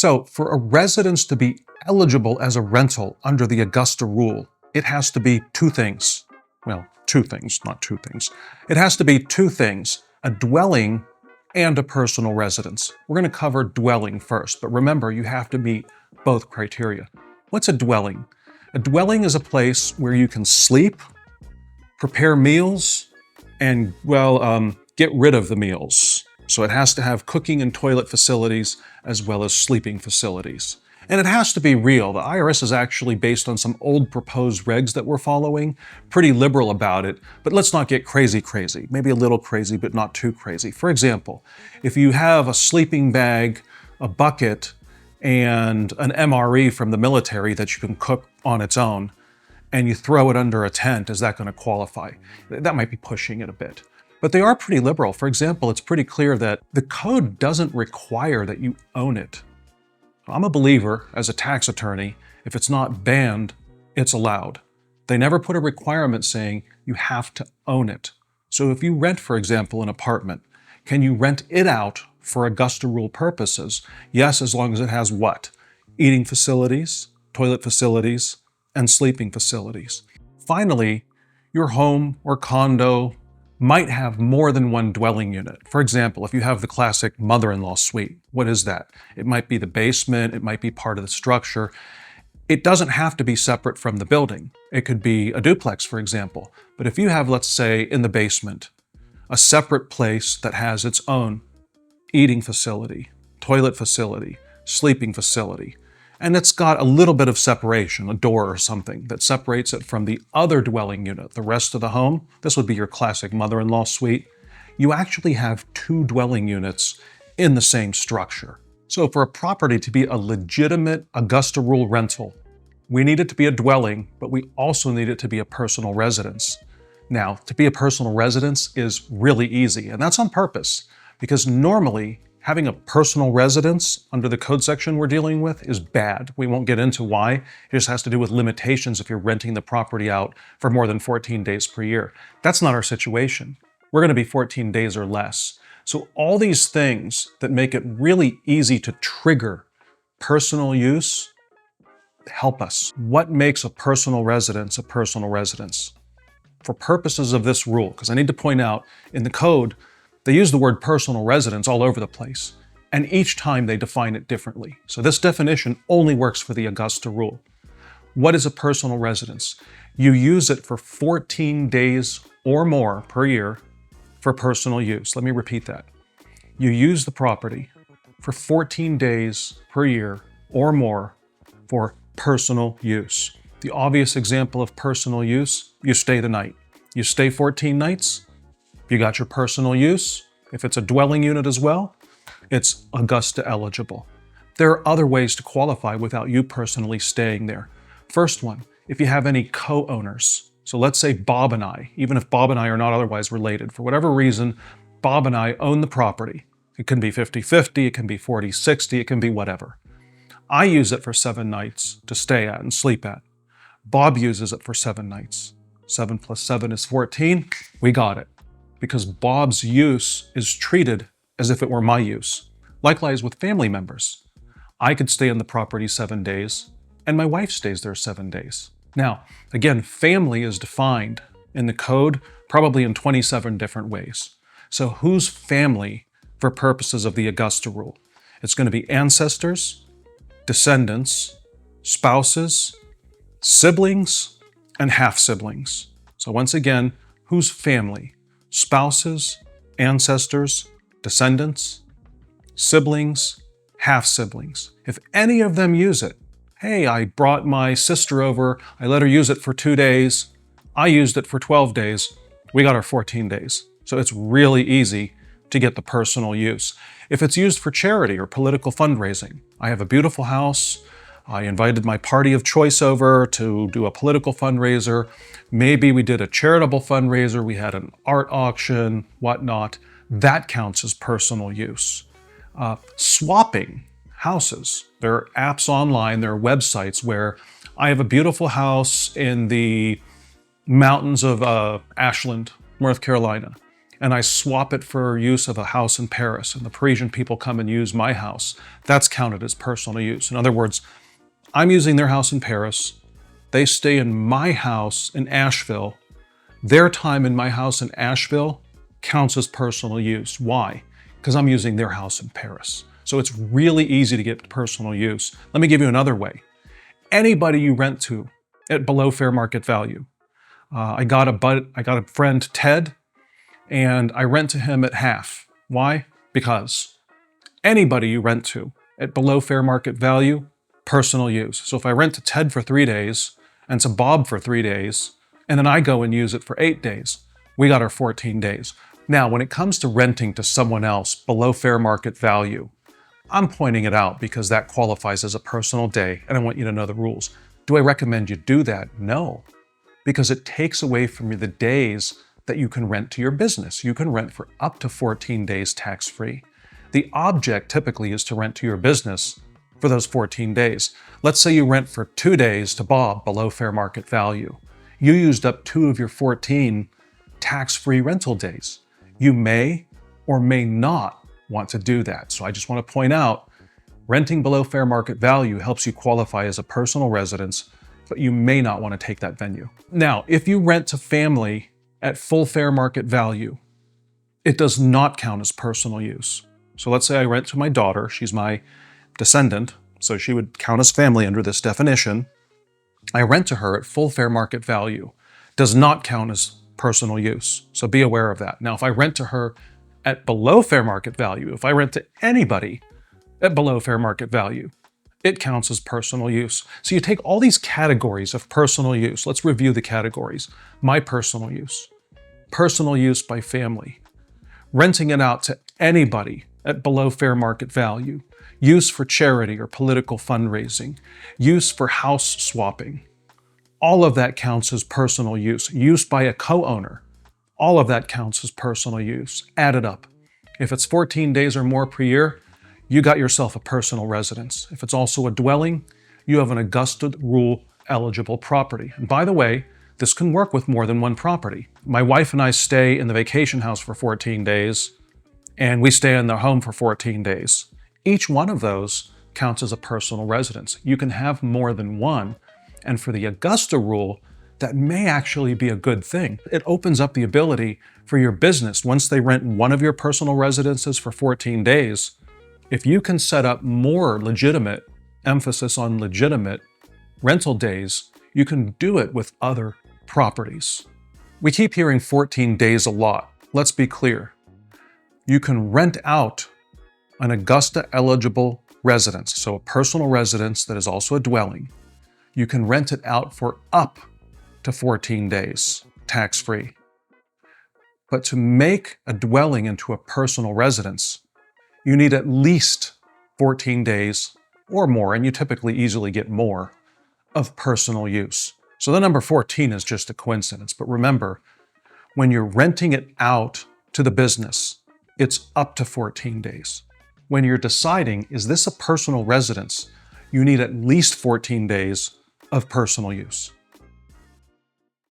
So for a residence to be eligible as a rental under the Augusta Rule, it has to be two things. Well, two things, not two things. It has to be two things, a dwelling and a personal residence. We're going to cover dwelling first, but remember, you have to meet both criteria. What's a dwelling? A dwelling is a place where you can sleep, prepare meals, and, get rid of the meals. So it has to have cooking and toilet facilities as well as sleeping facilities. And it has to be real. The IRS is actually based on some old proposed regs that we're following, pretty liberal about it, but let's not get crazy. Maybe a little crazy, but not too crazy. For example, if you have a sleeping bag, a bucket, and an MRE from the military that you can cook on its own, and you throw it under a tent, is that going to qualify? That might be pushing it a bit. But they are pretty liberal. For example, it's pretty clear that the code doesn't require that you own it. I'm a believer, as a tax attorney, if it's not banned, it's allowed. They never put a requirement saying you have to own it. So if you rent, for example, an apartment, can you rent it out for Augusta Rule purposes? Yes, as long as it has what? Eating facilities, toilet facilities, and sleeping facilities. Finally, your home or condo might have more than one dwelling unit. For example, if you have the classic mother-in-law suite, what is that? It might be the basement, it might be part of the structure. It doesn't have to be separate from the building. It could be a duplex, for example. But if you have, let's say, in the basement, a separate place that has its own eating facility, toilet facility, sleeping facility, and it's got a little bit of separation, a door or something that separates it from the other dwelling unit, the rest of the home. This would be your classic mother-in-law suite. You actually have two dwelling units in the same structure. So for a property to be a legitimate Augusta Rule rental, we need it to be a dwelling, but we also need it to be a personal residence. Now, to be a personal residence is really easy, and that's on purpose, because normally having a personal residence under the code section we're dealing with is bad. We won't get into why. It just has to do with limitations if you're renting the property out for more than 14 days per year. That's not our situation. We're going to be 14 days or less. So all these things that make it really easy to trigger personal use help us. What makes a personal residence a personal residence? For purposes of this rule, because I need to point out, in the code, they use the word personal residence all over the place, and each time they define it differently. So this definition only works for the Augusta Rule. What is a personal residence? You use it for 14 days or more per year for personal use. Let me repeat that. You use the property for 14 days per year or more for personal use. The obvious example of personal use, you stay the night. You stay 14 nights, you got your personal use. If it's a dwelling unit as well, it's Augusta eligible. There are other ways to qualify without you personally staying there. First one, if you have any co-owners. So let's say Bob and I, even if Bob and I are not otherwise related, for whatever reason, Bob and I own the property. It can be 50-50, it can be 40-60, it can be whatever. I use it for 7 nights to stay at and sleep at. Bob uses it for 7 nights. 7 plus 7 is 14, we got it. Because Bob's use is treated as if it were my use. Likewise with family members. I could stay in the property 7 days, and my wife stays there 7 days. Now, again, family is defined in the code probably in 27 different ways. So who's family for purposes of the Augusta Rule? It's going to be ancestors, descendants, spouses, siblings, and half-siblings. So once again, who's family? Spouses, ancestors, descendants, siblings, half-siblings. If any of them use it, hey, I brought my sister over, I let her use it for 2 days, I used it for 12 days, we got our 14 days. So it's really easy to get the personal use. If it's used for charity or political fundraising, I have a beautiful house, I invited my party of choice over to do a political fundraiser. Maybe we did a charitable fundraiser, we had an art auction, whatnot. That counts as personal use. Swapping houses. There are apps online, there are websites where I have a beautiful house in the mountains of Ashland, North Carolina, and I swap it for use of a house in Paris, and the Parisian people come and use my house, that's counted as personal use. In other words, I'm using their house in Paris, they stay in my house in Asheville, their time in my house in Asheville counts as personal use. Why? Because I'm using their house in Paris. So it's really easy to get personal use. Let me give you another way. Anybody you rent to at below fair market value. I got a friend, Ted, and I rent to him at half. Why? Because anybody you rent to at below fair market value, personal use. So if I rent to Ted for 3 days and to Bob for 3 days, and then I go and use it for 8 days, we got our 14 days. Now, when it comes to renting to someone else below fair market value, I'm pointing it out because that qualifies as a personal day, and I want you to know the rules. Do I recommend you do that? No, because it takes away from you the days that you can rent to your business. You can rent for up to 14 days tax-free. The object typically is to rent to your business for those 14 days. Let's say you rent for 2 days to Bob below fair market value. You used up 2 of your 14 tax-free rental days. You may or may not want to do that. So I just want to point out, renting below fair market value helps you qualify as a personal residence, but you may not want to take that venue. Now, if you rent to family at full fair market value, it does not count as personal use. So let's say I rent to my daughter, she's my descendant, so she would count as family under this definition. I rent to her at full fair market value, does not count as personal use. So be aware of that. Now, if I rent to her at below fair market value, if I rent to anybody at below fair market value, it counts as personal use. So you take all these categories of personal use. Let's review the categories. My personal use by family, renting it out to anybody at below fair market value, use for charity or political fundraising, use for house swapping. All of that counts as personal use. Use by a co-owner. All of that counts as personal use. Add it up. If it's 14 days or more per year, you got yourself a personal residence. If it's also a dwelling, you have an Augusta Rule eligible property. And by the way, this can work with more than one property. My wife and I stay in the vacation house for 14 days, and we stay in the home for 14 days. Each one of those counts as a personal residence. You can have more than one. And for the Augusta Rule, that may actually be a good thing. It opens up the ability for your business, once they rent one of your personal residences for 14 days, if you can set up more legitimate, emphasis on legitimate, rental days, you can do it with other properties. We keep hearing 14 days a lot. Let's be clear. You can rent out an Augusta eligible residence, so a personal residence that is also a dwelling. You can rent it out for up to 14 days, tax-free. But to make a dwelling into a personal residence, you need at least 14 days or more, and you typically easily get more, of personal use. So the number 14 is just a coincidence, but remember, when you're renting it out to the business, it's up to 14 days. When you're deciding, is this a personal residence, you need at least 14 days of personal use.